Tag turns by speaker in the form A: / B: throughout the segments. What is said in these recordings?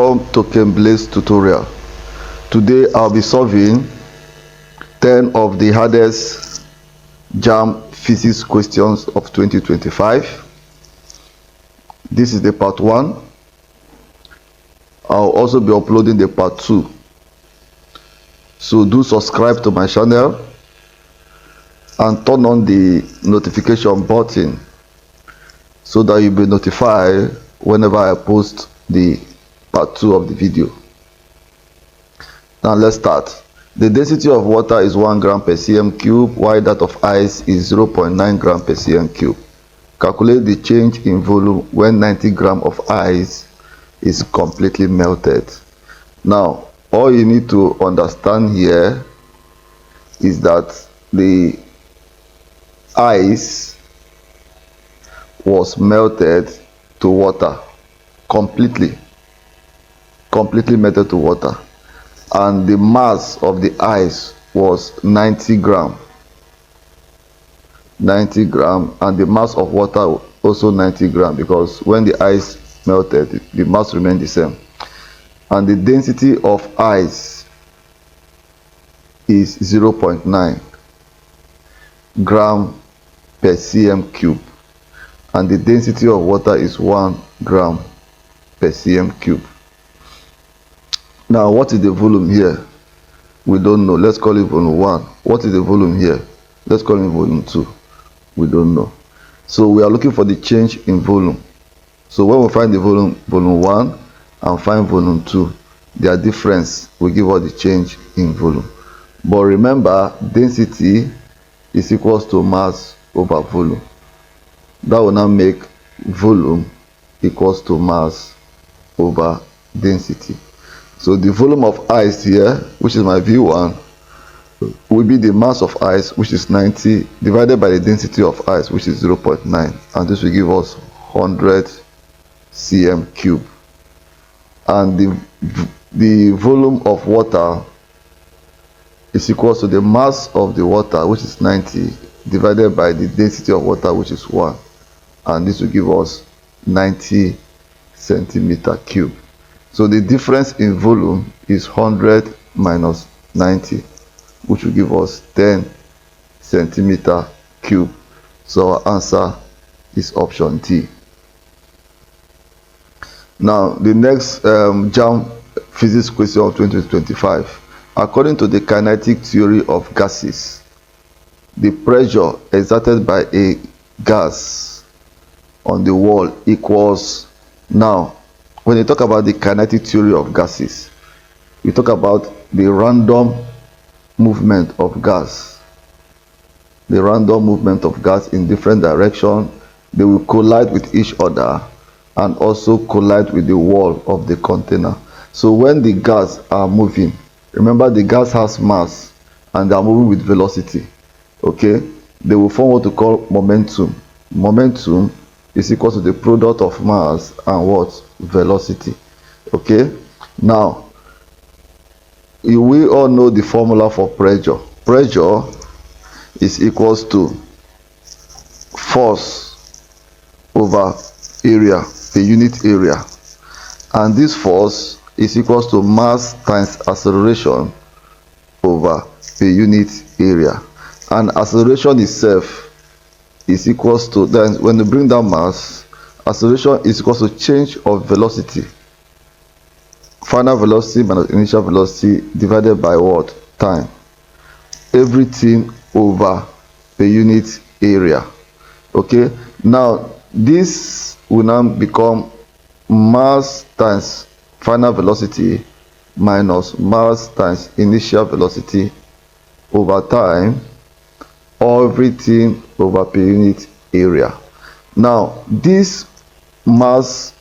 A: Welcome to Camblade's tutorial. Today I'll be solving 10 of the hardest JAMB Physics questions of 2025. This is the part 1. I'll also be uploading the part 2. So do subscribe to my channel and turn on the notification button so that you'll be notified whenever I post the part 2 of the video. Now let's start. The density of water is 1 gram per cm cube, while that of ice is 0.9 gram per cm cube. Calculate the change in volume when 90 gram of ice is completely melted. Now all you need to understand here is that the ice was melted to water completely melted to water, and the mass of the ice was 90 gram, and the mass of water also 90 gram, because when the ice melted the mass remained the same. And the density of ice is 0.9 gram per cm cube, and the density of water is 1 gram per cm cube. Now what is the volume here? We don't know. Let's call it volume 1. What is the volume here? Let's call it volume 2. We don't know. So we are looking for the change in volume. So when we find the volume 1 and find volume 2, their difference will give us the change in volume. But remember, density is equals to mass over volume. That will now make volume equals to mass over density. So the volume of ice here, which is my V1, will be the mass of ice, which is 90, divided by the density of ice, which is 0.9, and this will give us 100 cm cube. And the volume of water is equal to the mass of the water, which is 90, divided by the density of water, which is 1, and this will give us 90 centimeter cube. So the difference in volume is 100 minus 90, which will give us 10 centimeter cube. So our answer is option D. Now the next JAMB Physics question of 2025. According to the kinetic theory of gases, the pressure exerted by a gas on the wall equals. Now when you talk about the kinetic theory of gases, we talk about the random movement of gas. The random movement of gas in different directions. They will collide with each other and also collide with the wall of the container. So when the gas are moving, remember the gas has mass and they are moving with velocity. Okay, they will form what we call momentum. Momentum is equal to the product of mass and what? Velocity. Okay, now we all know the formula for pressure. Pressure is equals to force over area, the unit area, and this force is equals to mass times acceleration over the unit area. And acceleration itself is equals to, then when you bring down mass, acceleration is equals to change of velocity, final velocity minus initial velocity, divided by what? Time. Everything over the unit area. Okay, now this will now become mass times final velocity minus mass times initial velocity over time, everything over per unit area. Now this mass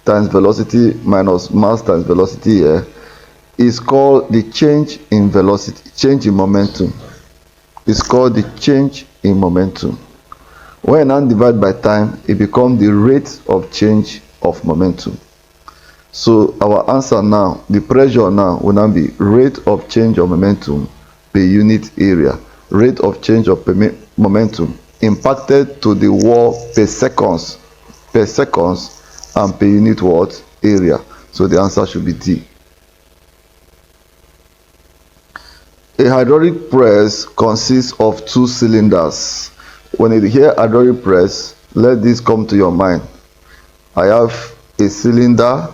A: times velocity minus mass times velocity here is called the change in velocity, change in momentum. It's called the change in momentum. When I divide by time, it becomes the rate of change of momentum. So our answer now, the pressure now will now be rate of change of momentum per unit area. Rate of change of momentum impacted to the wall per seconds and per unit what? Area. So the answer should be D. A hydraulic press consists of two cylinders. When you hear hydraulic press, let this come to your mind. I have a cylinder,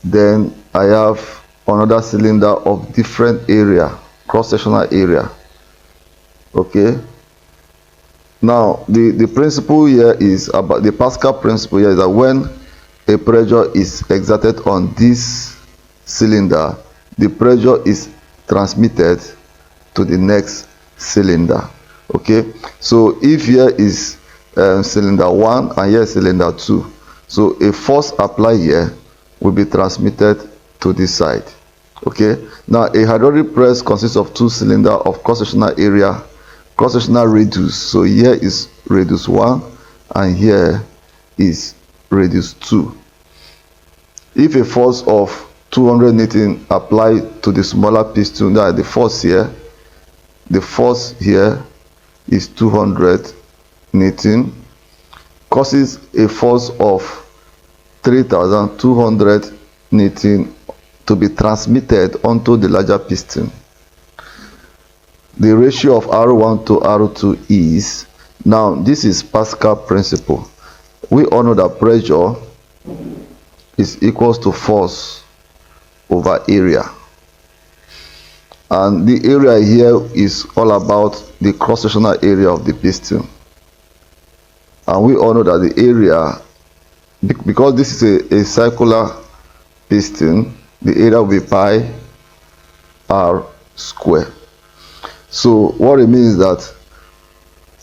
A: then I have another cylinder of different area, cross-sectional area. Okay. Now the principle here is about the Pascal principle here is that when a pressure is exerted on this cylinder, the pressure is transmitted to the next cylinder. Okay, so if here is cylinder 1 and here is cylinder 2, so a force applied here will be transmitted to this side. Okay, now a hydraulic press consists of two cylinders of cross-sectional area, cross-sectional radius. So here is radius 1 and here is radius 2. If a force of 200 Newton applied to the smaller piston, that the force here is 200 Newton, causes a force of 3200 Newton to be transmitted onto the larger piston. The ratio of R1 to R2 is, now this is Pascal principle. We all know that pressure is equals to force over area, and the area here is all about the cross-sectional area of the piston. And we all know that the area, because this is a circular piston, the area will be pi r square. So what it means is that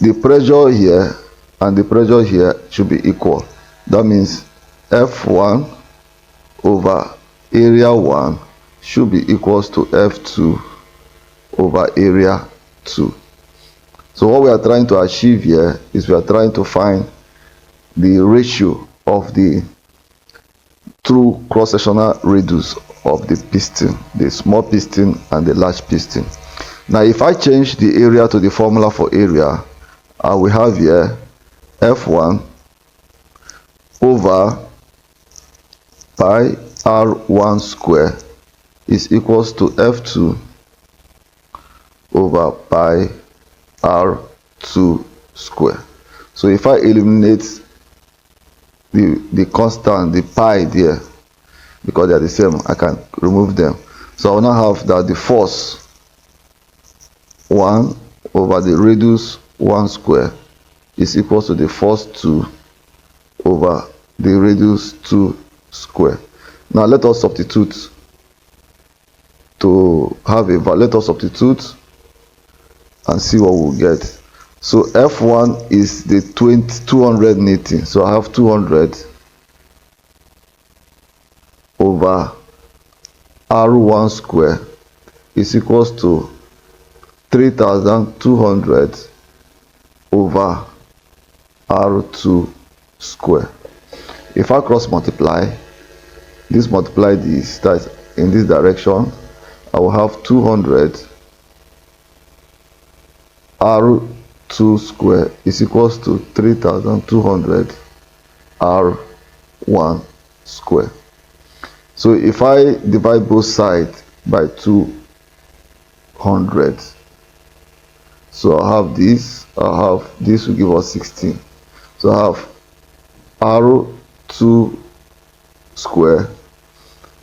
A: the pressure here and the pressure here should be equal. That means F1 over area 1 should be equals to F2 over area 2. So what we are trying to achieve here is we are trying to find the ratio of the two cross-sectional radius of the piston, the small piston and the large piston. Now if I change the area to the formula for area, I will have here F1 over pi r1 square is equals to F2 over pi r2 square. So if I eliminate the constant, the pi there, because they are the same, I can remove them. So I will now have that the force 1 over the radius 1 square is equal to the force 2 over the radius 2 square. Now let us substitute to have a value. Let us substitute and see what we'll get. So F1 is the 200 Newton. So I have 200 over R1 square is equals to 3200 over R2 square. If I cross multiply, this multiply this, that in this direction, I will have 200 R2 square is equals to 3200 R1 square. So if I divide both sides by 200, so I have this will give us 16. So I have R2 square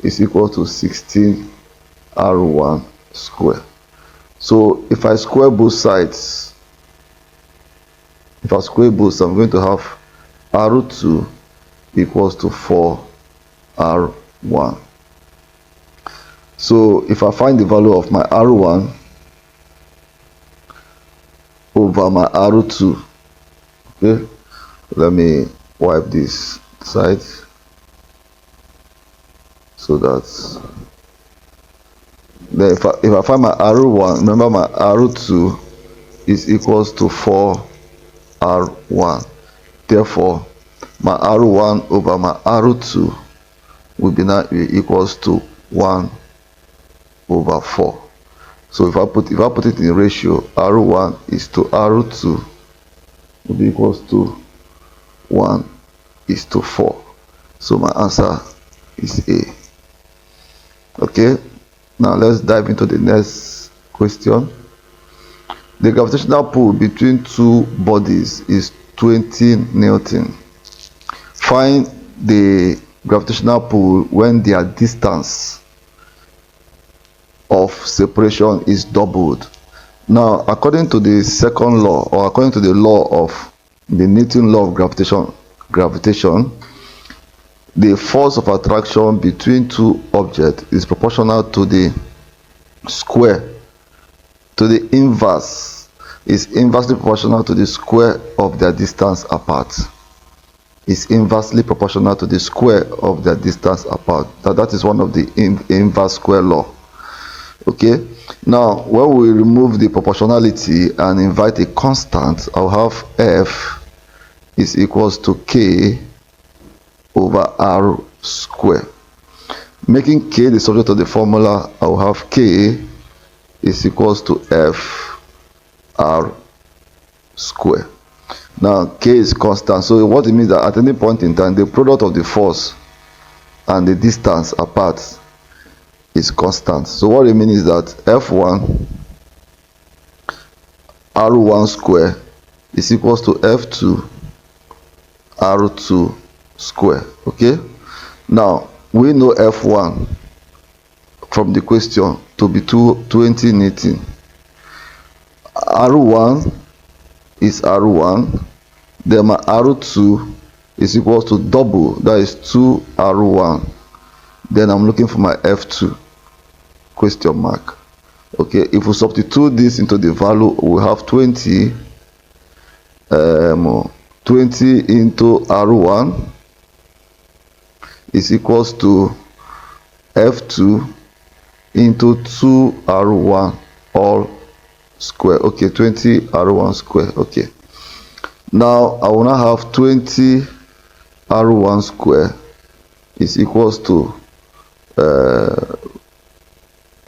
A: is equal to 16 R1 square. So if I square both sides, I'm going to have R2 equals to 4 R1. So if I find the value of my R1 over my R2, okay, let me wipe this side so that then if I find my R1, remember my R2 is equals to 4 R1. Therefore my R1 over my R2 will be now equals to 1 over 4. So if I put it in ratio, R1 is to R2 will be equals to 1 is to 4. So my answer is A. Okay, now let's dive into the next question. The gravitational pull between two bodies is 20 Newton. Find the gravitational pull when their distance of separation is doubled. Now, according to the second law, or according to the law of the Newton law of gravitation, the force of attraction between two objects is proportional to the square, to the inverse, is inversely proportional to the square of their distance apart. Is inversely proportional to the square of their distance apart. That is one of the inverse square law. Okay, now when we remove the proportionality and invite a constant, I'll have F is equals to K over R square. Making K the subject of the formula, I'll have K is equals to F R square. Now K is constant, so what it means that at any point in time the product of the force and the distance apart is constant. So what it means is that F1 R1 square is equals to F2 R2 square. Okay, now we know F1 from the question to be 20 Newton. R1 is R1, then my R2 is equals to double, that is 2 R1. Then I'm looking for my F2 question mark. Okay, if we substitute this into the value, we have 20 into R1 is equals to F2 into 2 R1 all square. Okay, 20 R1 square. Okay, now I will now have 20 R1 square is equals to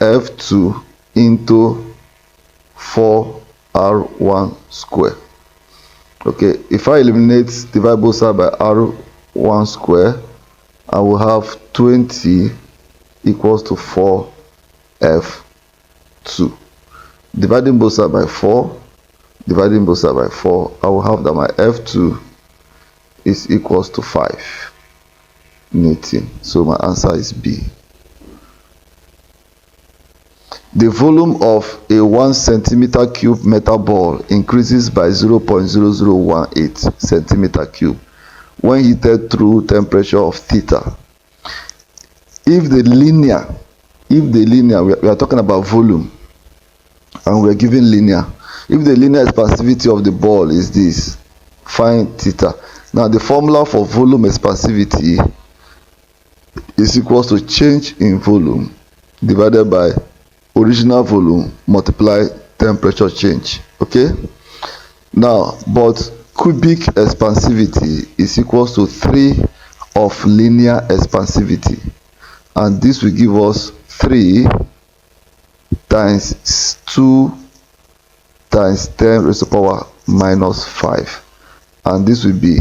A: F2 into 4 R1 square. Okay, if I eliminate divide both sides by R1 square, I will have 20 equals to 4 F2. Dividing both sides by 4, dividing both sides by 4, I will have that my F2 is equals to 5 Newton. So my answer is B. The volume of a 1 centimeter cube metal ball increases by 0.0018 centimeter cube when heated through temperature of theta. If the linear, we are talking about volume and we are given linear. If the linear expansivity of the ball is this, find theta. Now the formula for volume expansivity is equals to change in volume divided by original volume multiply temperature change. Okay, now but cubic expansivity is equals to 3 of linear expansivity, and this will give us 3 times 2 times 10 raised to the power minus 5, and this will be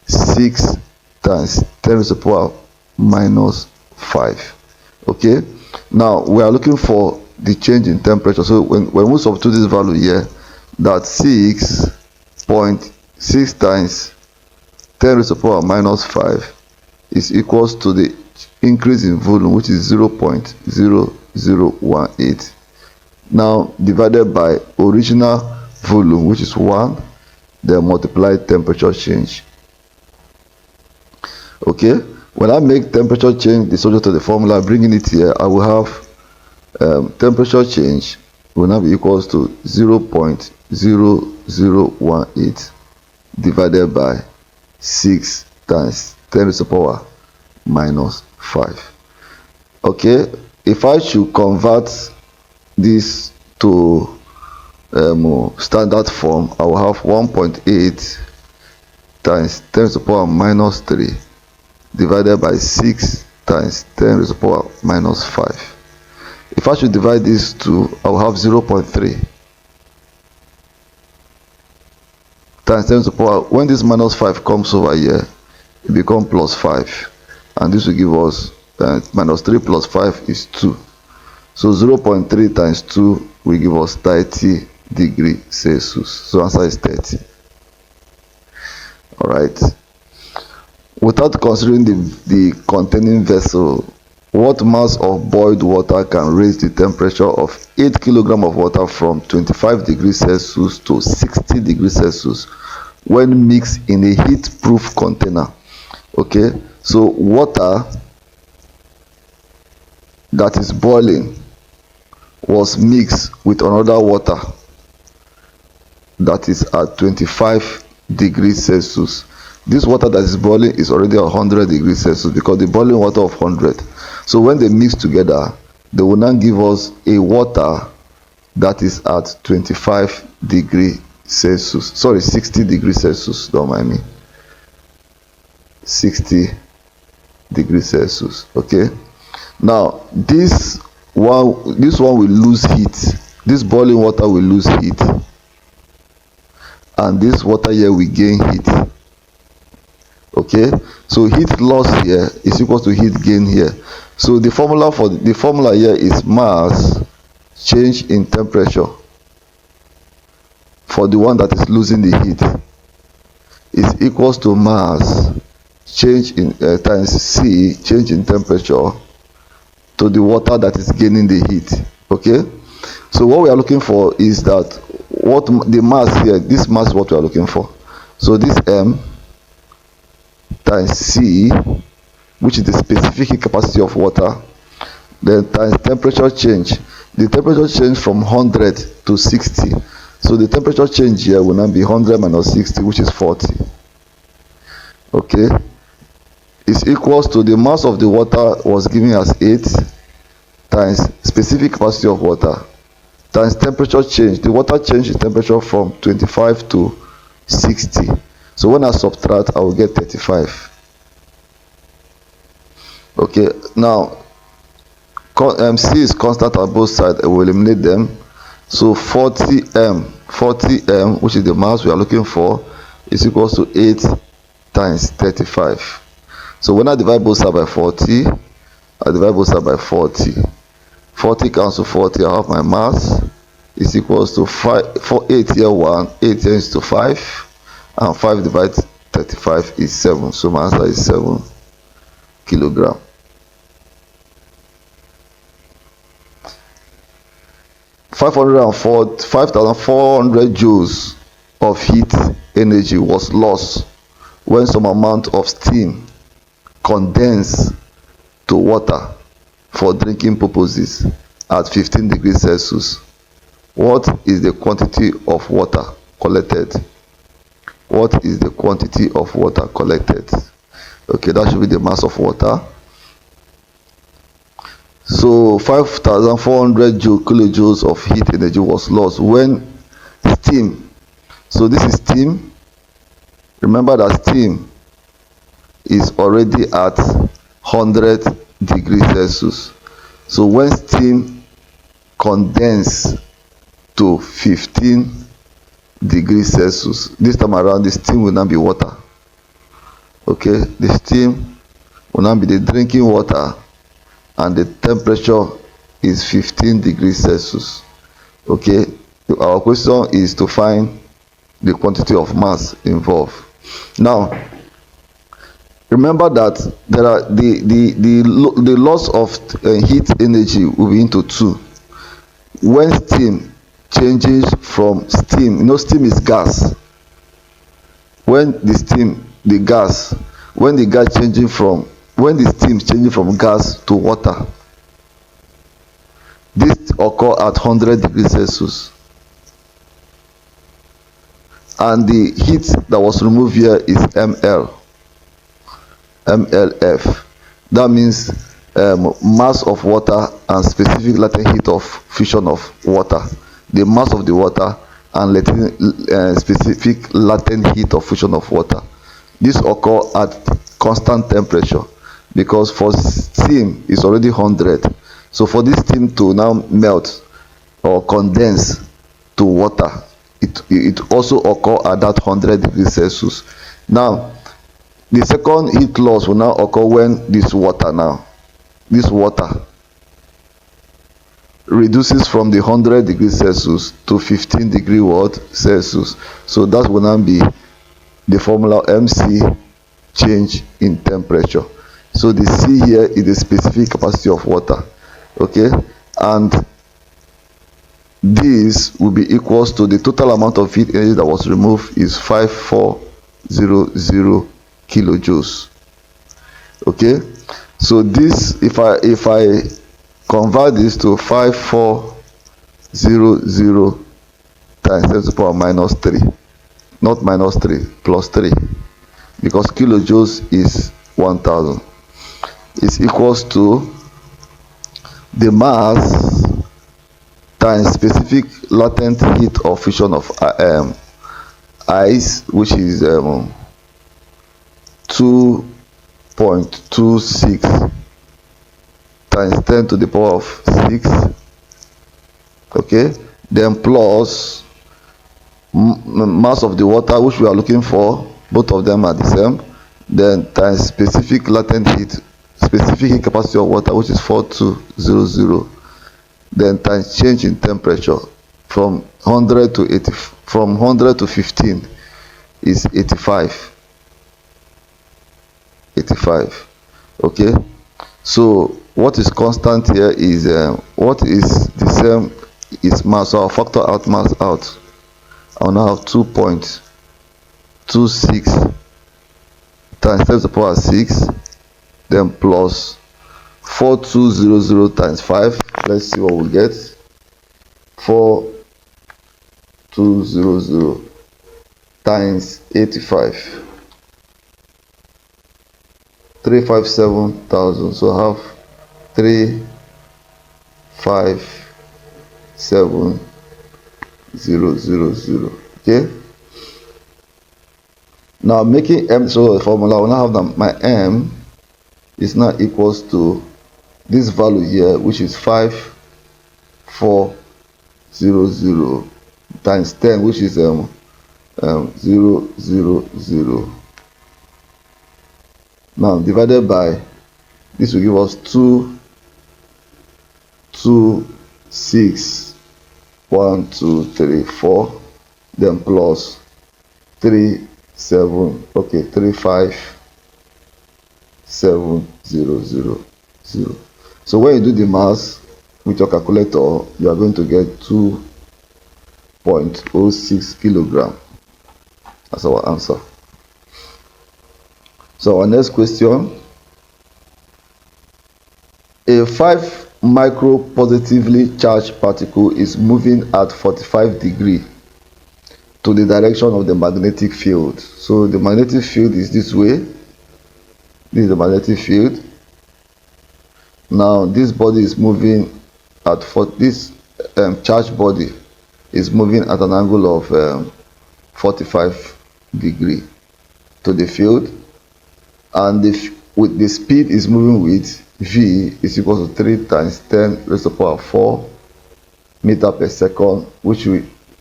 A: 6 times 10 raised to the power minus 5. Okay, now we are looking for the change in temperature. So when we substitute this value here, that 6.6 times 10 raised to the power minus 5 is equals to the increase in volume, which is 0.0018, now divided by original volume, which is 1, then multiply temperature change. Okay, when I make temperature change the subject of the formula, bringing it here, I will have temperature change will now be equals to 0.0018 divided by 6 times 10 raised to the power minus 5. Okay, if I should convert this to standard form, I will have 1.8 times 10 raised to the power minus 3 divided by 6 times 10 raised to the power minus 5. If I should divide these two, I will have 0.3 times 10 to the power. When this minus 5 comes over here, it becomes plus 5, and this will give us minus 3 plus 5 is 2. So 0.3 times 2 will give us 30 degrees Celsius. So answer is 30. Alright. Without considering the containing vessel, what mass of boiled water can raise the temperature of 8 kilograms of water from 25 degrees Celsius to 60 degrees Celsius when mixed in a heat-proof container? Okay, so water that is boiling was mixed with another water that is at 25 degrees Celsius. This water that is boiling is already 100 degrees Celsius because the boiling water of 100. So when they mix together, they will now give us a water that is at 25 degrees Celsius. Sorry, 60 degrees Celsius. Don't mind me. 60 degrees Celsius. Okay. Now this one will lose heat. This boiling water will lose heat, and this water here will gain heat. Okay, so heat loss here is equal to heat gain here. So the formula here is mass change in temperature for the one that is losing the heat is equals to mass change in times C change in temperature to the water that is gaining the heat. Okay, so what we are looking for is that what the mass here, this mass is what we are looking for. So this M times C, which is the specific heat capacity of water, then times temperature change. The temperature change from 100 to 60. So the temperature change here will now be 100 minus 60, which is 40. Okay, is equals to the mass of the water was given as 8 times specific capacity of water times temperature change. The water changed the temperature from 25 to 60. So when I subtract, I will get 35. Okay, now C is constant on both sides. I will eliminate them. So 40m, which is the mass we are looking for, is equals to 8 times 35. So when I divide both sides by 40, I divide both sides by 40. 40 cancel 40, I have my mass is equals to 5, for 8 here 1, 8 here is to 5, and 5 divided 35 is 7. So my answer is 7 kilogram. Five thousand 5,400 joules of heat energy was lost when some amount of steam condensed to water for drinking purposes at 15 degrees Celsius. What is the quantity of water collected? What is the quantity of water collected? Okay, that should be the mass of water. So 5,400 kilojoules of heat energy was lost when steam. So this is steam. Remember that steam is already at 100 degrees Celsius. So when steam condenses to 15 degrees Celsius, this time around the steam will not be water. Okay, the steam will not be the drinking water, and the temperature is 15 degrees Celsius. Okay, our question is to find the quantity of mass involved. Now remember that there are the loss of heat energy will be into two. When steam changes from steam, you know steam is gas. When the steam changing from, when the steam changing from gas to water, this occur at 100 degrees Celsius, and the heat that was removed here is MLF. That means mass of water and specific latent heat of fusion of water. The mass of the water and specific latent heat of fusion of water. This occur at constant temperature, because for steam is already 100. So for this steam to now melt or condense to water, it also occur at that 100 degrees Celsius. Now the second heat loss will now occur when this water now this water reduces from the 100 degrees Celsius to 15 degree what Celsius. So that will now be the formula MC, change in temperature. So the C here is the specific capacity of water, okay, and this will be equals to the total amount of heat energy that was removed is 5400 kilojoules. Okay, so this, if I convert this to 5400 times 10 to the power minus 3, not minus 3, plus 3, because kilojoules is 1000, is equals to the mass times specific latent heat of fusion of ice, which is 2.26 times 10 to the power of 6, okay, then plus mass of the water, which we are looking for, both of them are the same, then times specific latent heat, specific heat capacity of water, which is 4200, then times change in temperature from 100 to 80, from 100 to 15 is 85. Okay, so what is constant here is what is the same is mass. So I'll factor out mass out. I'll now have 2.26 times 10 to the power 6, then plus 4200 times 5. Let's see what we get. 4200 times 85, 357,000. So I have 357,000. Okay, now making M, so the formula will now have that my M is now equals to this value here, which is 5400 times 10, which is 000. Now divided by this will give us 226,123,4, then plus 35700. So when you do the mass with your calculator, you are going to get 2.06 kilogram. That's our answer. So our next question: a 5 micro positively charged particle is moving at 45 degrees to the direction of the magnetic field. So the magnetic field is this way. This is the magnetic field. Now this body is moving at this charged body is moving at an angle of 45 degrees to the field, and with the speed is moving with v is equal to 3 times 10 raised to the power 4 meter per second, which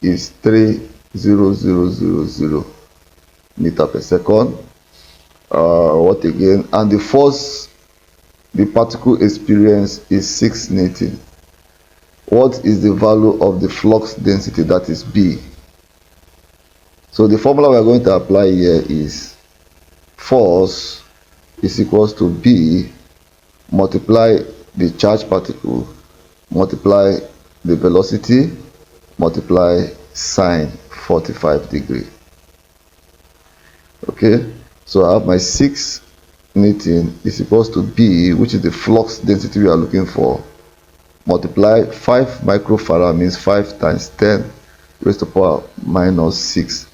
A: is 30000 meter per second. What again? And the force the particle experience is 6 Newton. What is the value of the flux density, that is B? So the formula we are going to apply here is force is equals to B multiply the charged particle multiply the velocity multiply sine 45 degree. Okay, so I have my 6 Newton is equals to B, which is the flux density we are looking for, multiply 5 microfarad, means 5 times 10 raised to the power minus 6,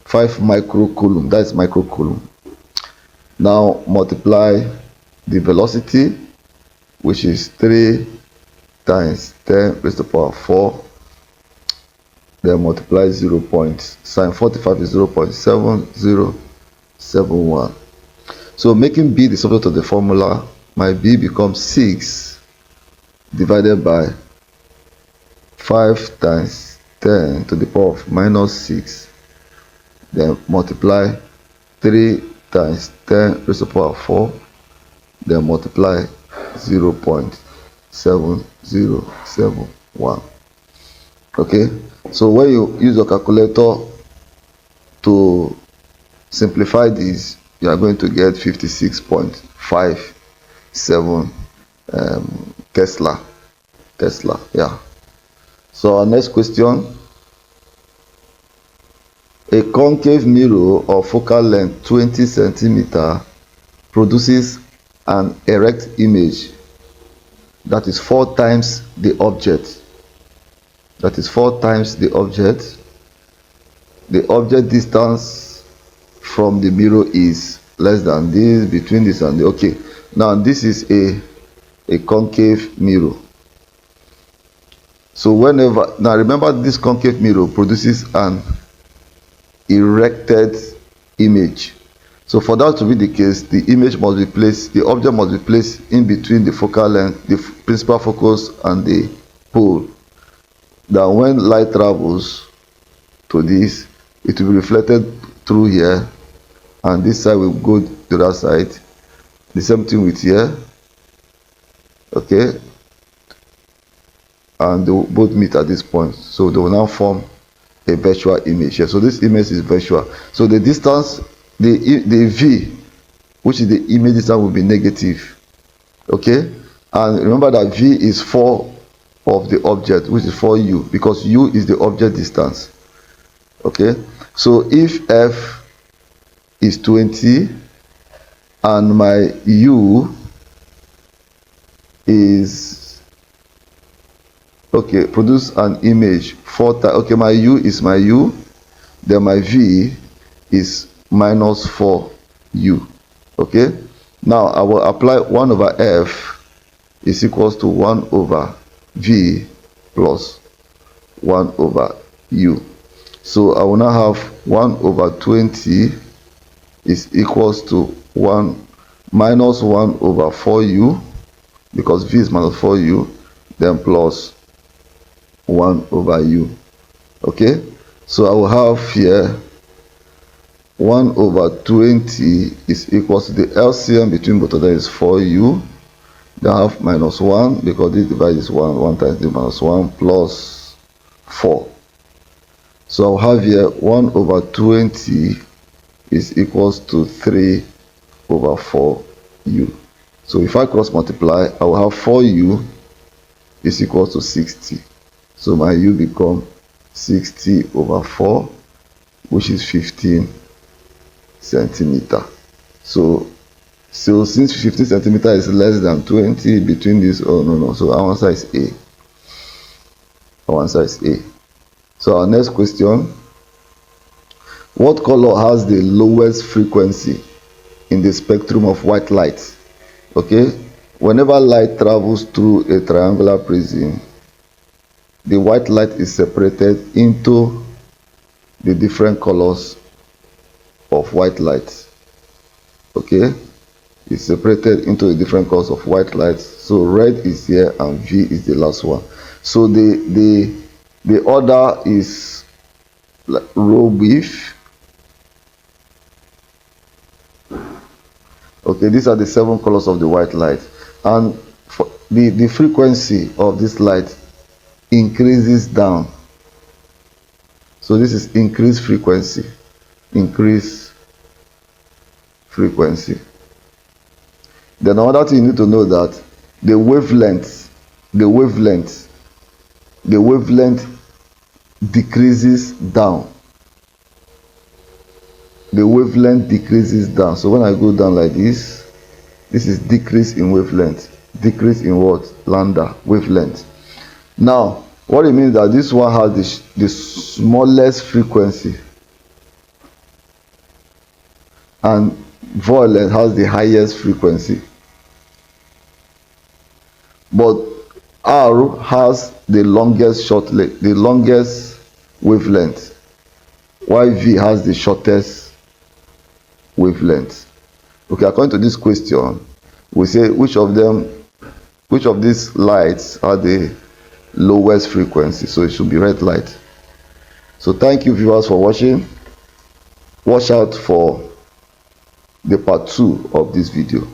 A: 5 microcoulomb, that is microcoulomb. Now multiply the velocity, which is 3 times 10 raised to the power 4, then multiply 0. Sine 45 is 0.7071. So making B the subject of the formula, my B becomes 6 divided by 5 times 10 to the power of minus 6, then multiply 3 times 10 raised to the power 4, then multiply 0.7071. Okay, so when you use your calculator to simplify this, you are going to get 56.57 Tesla. Yeah. So our next question: a concave mirror of focal length 20 centimeter produces an erect image that is 4 times the object. That is 4 times the object. The object distance from the mirror is less than this, between this and the, okay. Now this is a concave mirror. So whenever, now remember, this concave mirror produces an erected image. So for that to be the case, the image must be placed, the object must be placed in between the focal length, the principal focus, and the pole. That when light travels to this, it will be reflected through here, and this side will go to that side. The same thing with here. Okay, and they will both meet at this point, so they will now form a virtual image here. So this image is virtual. So the distance, the v, which is the image distance, will be negative. Okay, and remember that v is 4 of the object, which is 4u, because u is the object distance. Okay, so if f is 20 and my u is, okay, produce an image 4 times, okay, my u is my u, then my v is minus 4u. Okay, now I will apply 1 over f is equals to 1 over v plus 1 over u. So I will now have 1 over 20 is equals to 1 minus 1 over 4u, because v is minus 4u, then plus 1 over u. Okay, so I will have here 1 over 20 is equals to, the LCM between both of them is 4u, then I have minus 1, because this divided is 1 times the minus 1 plus 4. So I'll have here 1 over 20 is equals to 3 over 4u. So if I cross multiply, I will have 4u is equals to 60. So my u become 60 over 4, which is 15 centimeter. So since 15 centimeter is less than 20 between this, oh no, so our answer is A. Our answer is A. So our next question: what color has the lowest frequency in the spectrum of white light? Okay, whenever light travels through a triangular prism, the white light is separated into the different colors of white light. Okay, it's separated into the different colors of white light. So red is here and V is the last one. So the order is like row width. Okay, these are the 7 colors of the white light, and for the frequency of this light increases down. So this is increased frequency. Increase frequency. Then another thing you need to know, that the wavelength decreases down. The wavelength decreases down. So when I go down like this is decrease in wavelength. Decrease in what? Lambda, wavelength. Now, what it means that this one has the smallest frequency, and violet has the highest frequency. But R has the longest wavelength, while V has the shortest wavelength. Okay, according to this question, we say which of these lights are the lowest frequency? So it should be red light. So thank you, viewers, for watching. Watch out for the part 2 of this video.